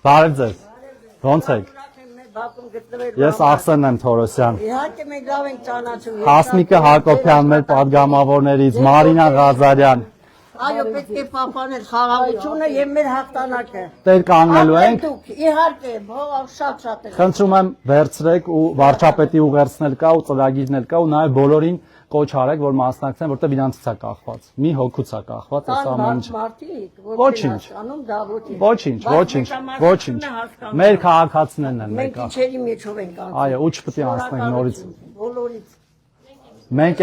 Բարև ձեզ։ Ոնց եք։ Ես Արսենն եմ Թորոսյան։ Իհարկե մենք լավ ենք ճանաչում։ Հասմիկը Հակոբյան մեր падգամավորներից, Մարինա Ղազարյան։ Այո, պետք է պահպանել խաղաղությունը եւ մեր հաղթանակը։ Տեր կանգնելու ենք։ Իհարկե, շատ է։ Խնդրում եմ վերցրեք ու վարչապետի ուղերձնել կա ու ծրագիրներ կա ու նաեւ բոլորին կոչ արեք, որ մասնակցեն, որտեղ իրանցից է կախված։ Մի հոգուց է կախված այս ամենը։ Ոչինչ։ Մեր քաղաքացիներն են մենք իջերի միջով ենք անցնում։ Այո, ու չպետք է անցնենք նորից։ Բոլորից։ Մենք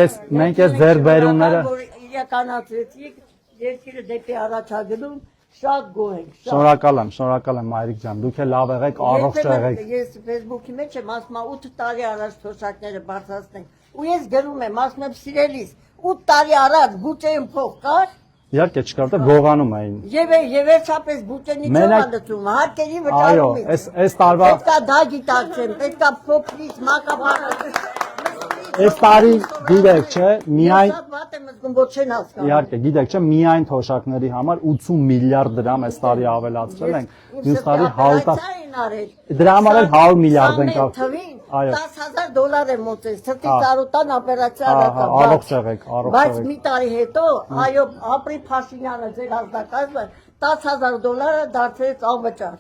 այս ձեռբերումները իրականացրեցիք, երկիրը դեպի առաջագնում, շատ գոհ ենք։ Շնորհակալ եմ Մայրիկ ջան, դուք էլ լավ եղեք, առողջ եղեք։ Ես Facebook-ի մեջ եմ ասում 8 տարի առաջ թոշակները բարձրացնենք։ Ու ես գրում եմ, ասում եմ սիրելիս, 8 տարի առաջ բուջեին փող կար։ Իհարկե չկար, դա գողանում էին։ Եվ վերջապես բուջենի չհանդծում, հարկերի վճարում։ Այս տարվա պետքա դա գիտակցեն, պետքա փոքրից մակաբարձ։ Այս տարի գիտեք, չէ, միայն Շատ վատ եմ զգում, ոչ չեն հասկանում։ Իհարկե, գիտեք, չէ, միայն թոշակների համար 80 միլիարդ դրամ այս տարի ավելացրել ենք։ Մյուս տարի 100 Դրա համար էլ 100 միլիարդ ենք թվին $10,000 է մոտես, թղթի ծառուտան օպերացիա արակա։ Առողջ եղեք, Բայց մի տարի հետո, այո, ապրի Փաշինյանը ձեր ազդակազմը $10,000 դարձրեց անվճար։